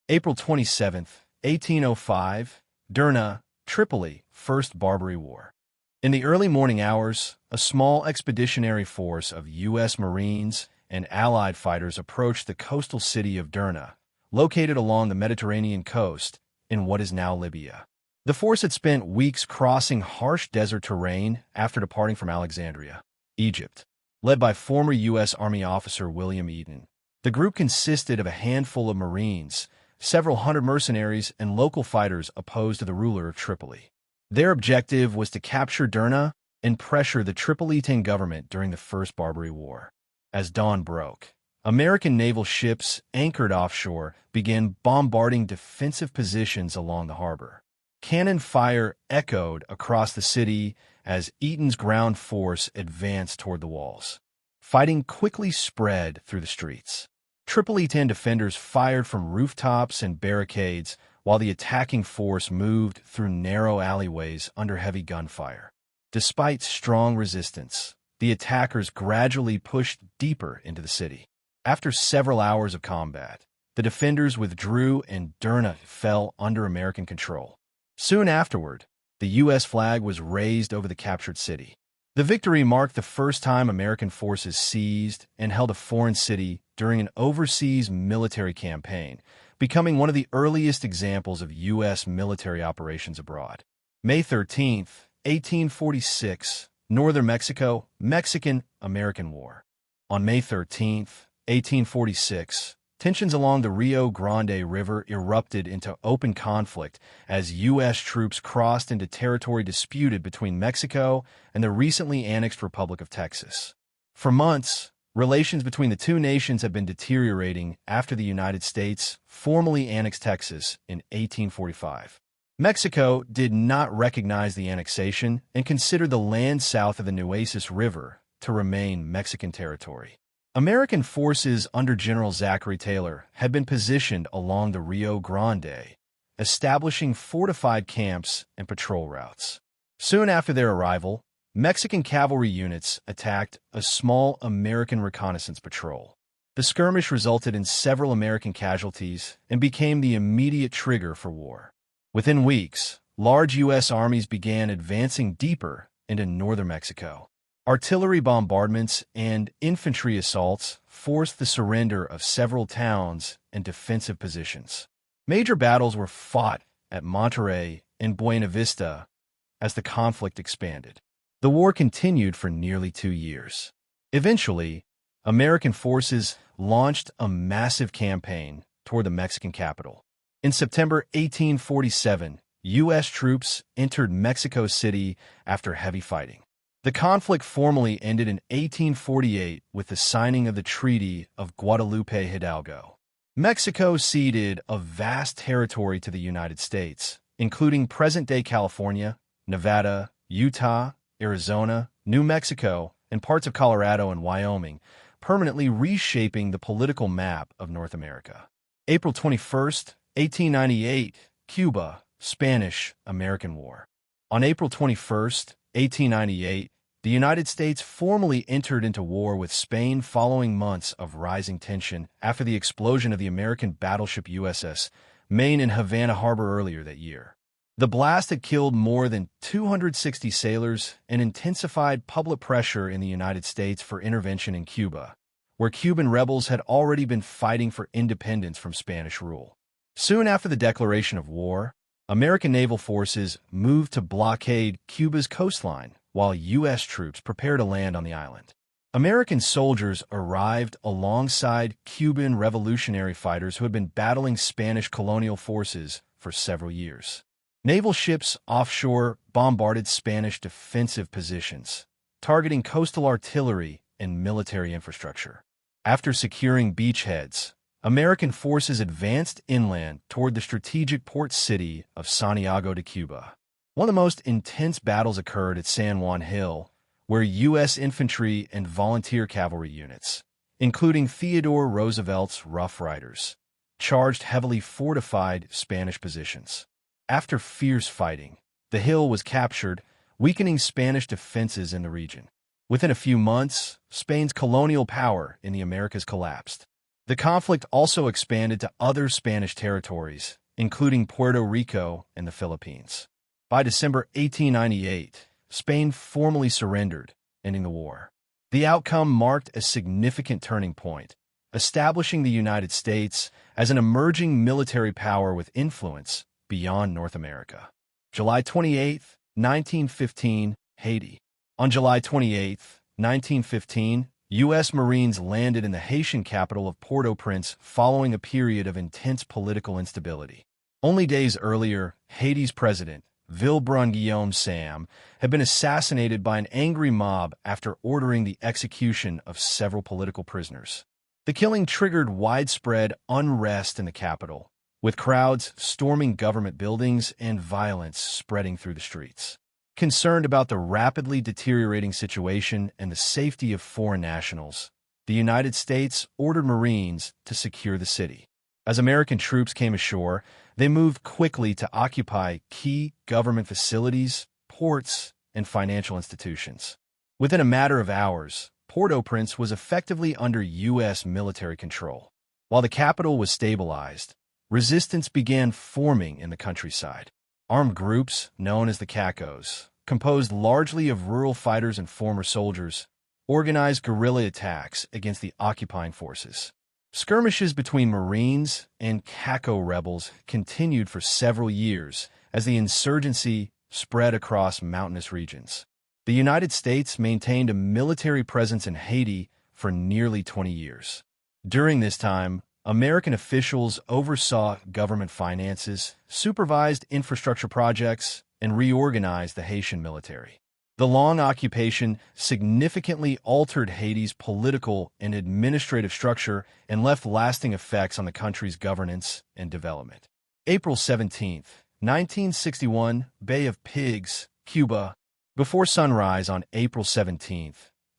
April 27th, 1805, Derna, Tripoli, First Barbary War. In the early morning hours, a small expeditionary force of U.S. Marines and Allied fighters approached the coastal city of Derna, located along the Mediterranean coast in what is now Libya. The force had spent weeks crossing harsh desert terrain after departing from Alexandria, Egypt. Led by former U.S. Army officer William Eaton, the group consisted of a handful of Marines, several hundred mercenaries, and local fighters opposed to the ruler of Tripoli. Their objective was to capture Derna and pressure the Tripolitan government during the First Barbary War. As dawn broke, American naval ships anchored offshore began bombarding defensive positions along the harbor. Cannon fire echoed across the city as Eaton's ground force advanced toward the walls. Fighting quickly spread through the streets. Tripolitan defenders fired from rooftops and barricades while the attacking force moved through narrow alleyways under heavy gunfire. Despite strong resistance, the attackers gradually pushed deeper into the city. After several hours of combat, the defenders withdrew and Derna fell under American control. Soon afterward, the U.S. flag was raised over the captured city. The victory marked the first time American forces seized and held a foreign city during an overseas military campaign, becoming one of the earliest examples of U.S. military operations abroad. May 13, 1846, Northern Mexico, Mexican-American War. On May 13, 1846, tensions along the Rio Grande River erupted into open conflict as U.S. troops crossed into territory disputed between Mexico and the recently annexed Republic of Texas. For months, relations between the two nations had been deteriorating after the United States formally annexed Texas in 1845. Mexico did not recognize the annexation and considered the land south of the Nueces River to remain Mexican territory. American forces under General Zachary Taylor had been positioned along the Rio Grande, establishing fortified camps and patrol routes. Soon after their arrival, Mexican cavalry units attacked a small American reconnaissance patrol. The skirmish resulted in several American casualties and became the immediate trigger for war. Within weeks, large U.S. armies began advancing deeper into northern Mexico. Artillery bombardments and infantry assaults forced the surrender of several towns and defensive positions. Major battles were fought at Monterrey and Buena Vista as the conflict expanded. The war continued for nearly 2 years. Eventually, American forces launched a massive campaign toward the Mexican capital. In September 1847, U.S. troops entered Mexico City after heavy fighting. The conflict formally ended in 1848 with the signing of the Treaty of Guadalupe Hidalgo. Mexico ceded a vast territory to the United States, including present-day California, Nevada, Utah, Arizona, New Mexico, and parts of Colorado and Wyoming, permanently reshaping the political map of North America. April 21st, 1898, Cuba, Spanish-American War. On April 21st, 1898, the United States formally entered into war with Spain following months of rising tension after the explosion of the American battleship USS Maine in Havana Harbor earlier that year. The blast had killed more than 260 sailors and intensified public pressure in the United States for intervention in Cuba, where Cuban rebels had already been fighting for independence from Spanish rule. Soon after the declaration of war, American naval forces moved to blockade Cuba's coastline while U.S. troops prepared to land on the island. American soldiers arrived alongside Cuban revolutionary fighters who had been battling Spanish colonial forces for several years. Naval ships offshore bombarded Spanish defensive positions, targeting coastal artillery and military infrastructure. After securing beachheads, American forces advanced inland toward the strategic port city of Santiago de Cuba. One of the most intense battles occurred at San Juan Hill, where U.S. infantry and volunteer cavalry units, including Theodore Roosevelt's Rough Riders, charged heavily fortified Spanish positions. After fierce fighting, the hill was captured, weakening Spanish defenses in the region. Within a few months, Spain's colonial power in the Americas collapsed. The conflict also expanded to other Spanish territories, including Puerto Rico and the Philippines. By December 1898, Spain formally surrendered, ending the war. The outcome marked a significant turning point, establishing the United States as an emerging military power with influence beyond North America. July 28, 1915, Haiti. On July 28, 1915, U.S. Marines landed in the Haitian capital of Port-au-Prince following a period of intense political instability. Only days earlier, Haiti's president, Villebrun-Guillaume Sam, had been assassinated by an angry mob after ordering the execution of several political prisoners. The killing triggered widespread unrest in the capital, with crowds storming government buildings and violence spreading through the streets. Concerned about the rapidly deteriorating situation and the safety of foreign nationals, the United States ordered Marines to secure the city. As American troops came ashore, they moved quickly to occupy key government facilities, ports, and financial institutions. Within a matter of hours, Port-au-Prince was effectively under U.S. military control. While the capital was stabilized, resistance began forming in the countryside. Armed groups, known as the Cacos, composed largely of rural fighters and former soldiers, organized guerrilla attacks against the occupying forces. Skirmishes between Marines and Caco rebels continued for several years as the insurgency spread across mountainous regions. The United States maintained a military presence in Haiti for nearly 20 years. During this time, American officials oversaw government finances, supervised infrastructure projects, and reorganized the Haitian military. The long occupation significantly altered Haiti's political and administrative structure and left lasting effects on the country's governance and development. April 17, 1961, Bay of Pigs, Cuba. Before sunrise on April 17,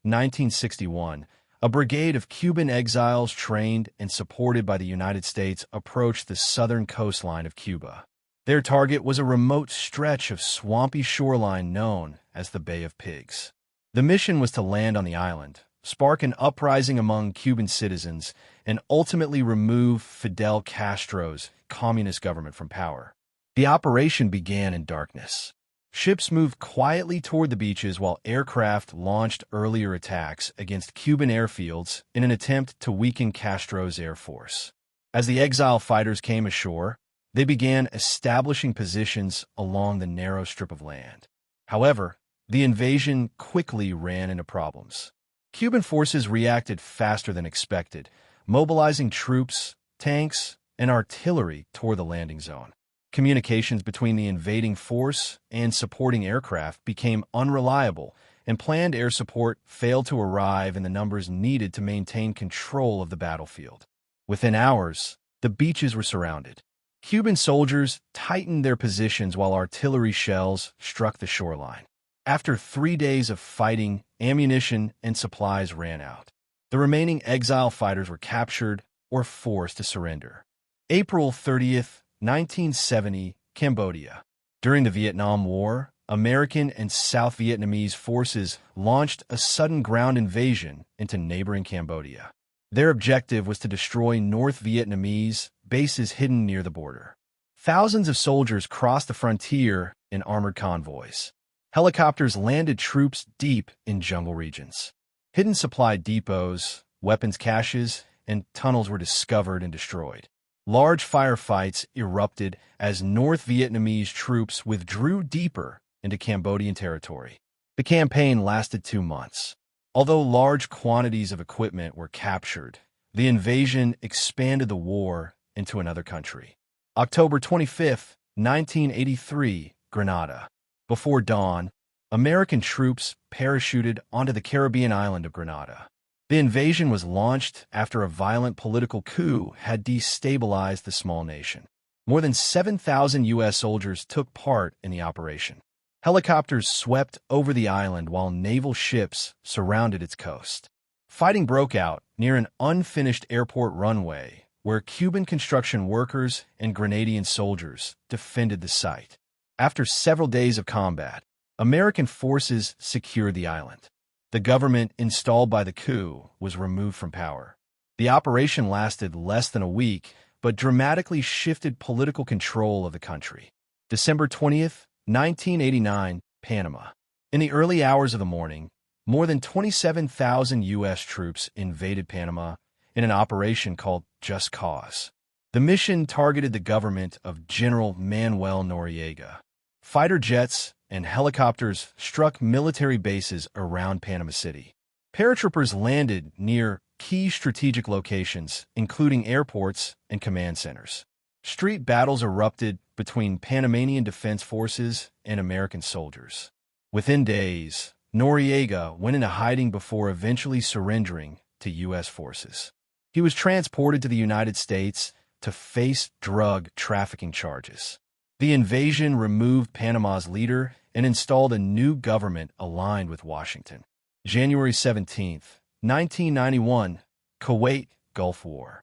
1961, a brigade of Cuban exiles trained and supported by the United States approached the southern coastline of Cuba. Their target was a remote stretch of swampy shoreline known as the Bay of Pigs. The mission was to land on the island, spark an uprising among Cuban citizens, and ultimately remove Fidel Castro's communist government from power. The operation began in darkness. Ships moved quietly toward the beaches while aircraft launched earlier attacks against Cuban airfields in an attempt to weaken Castro's air force. As the exile fighters came ashore, they began establishing positions along the narrow strip of land. However, the invasion quickly ran into problems. Cuban forces reacted faster than expected, mobilizing troops, tanks, and artillery toward the landing zone. Communications between the invading force and supporting aircraft became unreliable, and planned air support failed to arrive in the numbers needed to maintain control of the battlefield. Within hours, the beaches were surrounded. Cuban soldiers tightened their positions while artillery shells struck the shoreline. After 3 days of fighting, ammunition and supplies ran out. The remaining exile fighters were captured or forced to surrender. April 30th, 1970, Cambodia. During the Vietnam War, American and South Vietnamese forces launched a sudden ground invasion into neighboring Cambodia. Their objective was to destroy North Vietnamese bases hidden near the border. Thousands of soldiers crossed the frontier in armored convoys. Helicopters landed troops deep in jungle regions. Hidden supply depots, weapons caches, and tunnels were discovered and destroyed. Large firefights erupted as North Vietnamese troops withdrew deeper into Cambodian territory. The campaign lasted 2 months. Although large quantities of equipment were captured, the invasion expanded the war into another country. October 25, 1983, Grenada. Before dawn, American troops parachuted onto the Caribbean island of Grenada. The invasion was launched after a violent political coup had destabilized the small nation. More than 7,000 U.S. soldiers took part in the operation. Helicopters swept over the island while naval ships surrounded its coast. Fighting broke out near an unfinished airport runway where Cuban construction workers and Grenadian soldiers defended the site. After several days of combat, American forces secured the island. The government installed by the coup was removed from power. The operation lasted less than a week, but dramatically shifted political control of the country. December 20th, 1989, Panama. In the early hours of the morning, more than 27,000 U.S. troops invaded Panama in an operation called Just Cause. The mission targeted the government of General Manuel Noriega. Fighter jets and helicopters struck military bases around Panama City. Paratroopers landed near key strategic locations, including airports and command centers. Street battles erupted between Panamanian Defense Forces and American soldiers. Within days, Noriega went into hiding before eventually surrendering to U.S. forces. He was transported to the United States to face drug trafficking charges. The invasion removed Panama's leader and installed a new government aligned with Washington. January 17th, 1991, Kuwait Gulf War.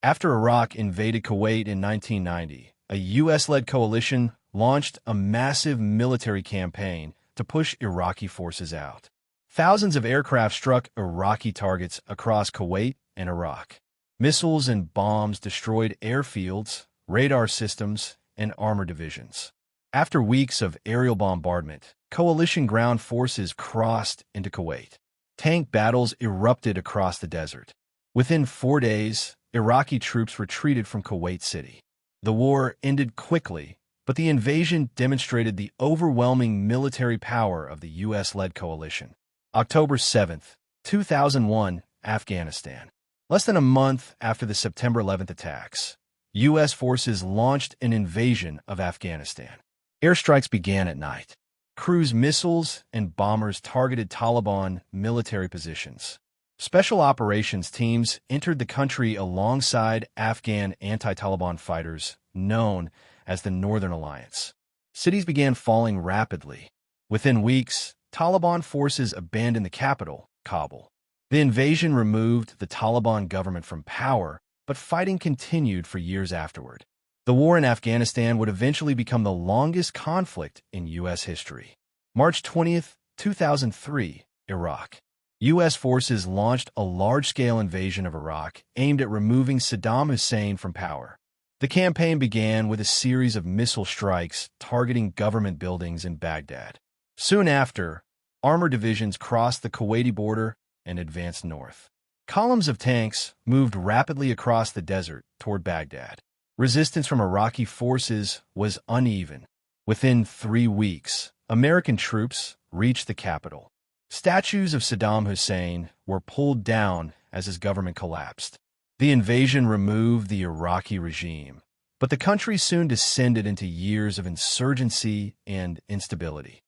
After Iraq invaded Kuwait in 1990, a U.S.-led coalition launched a massive military campaign to push Iraqi forces out. Thousands of aircraft struck Iraqi targets across Kuwait and Iraq. Missiles and bombs destroyed airfields, radar systems, and armor divisions. After weeks of aerial bombardment, coalition ground forces crossed into Kuwait. Tank battles erupted across the desert. Within 4 days, Iraqi troops retreated from Kuwait City. The war ended quickly, but the invasion demonstrated the overwhelming military power of the U.S.-led coalition. October 7th, 2001, Afghanistan. Less than a month after the September 11th attacks, U.S. forces launched an invasion of Afghanistan. Airstrikes began at night. Cruise missiles and bombers targeted Taliban military positions. Special operations teams entered the country alongside Afghan anti-Taliban fighters, known as the Northern Alliance. Cities began falling rapidly. Within weeks, Taliban forces abandoned the capital, Kabul. The invasion removed the Taliban government from power, but fighting continued for years afterward. The war in Afghanistan would eventually become the longest conflict in U.S. history. March 20th, 2003, Iraq. U.S. forces launched a large-scale invasion of Iraq aimed at removing Saddam Hussein from power. The campaign began with a series of missile strikes targeting government buildings in Baghdad. Soon after, armor divisions crossed the Kuwaiti border and advanced north. Columns of tanks moved rapidly across the desert toward Baghdad. Resistance from Iraqi forces was uneven. Within 3 weeks, American troops reached the capital. Statues of Saddam Hussein were pulled down as his government collapsed. The invasion removed the Iraqi regime, but the country soon descended into years of insurgency and instability.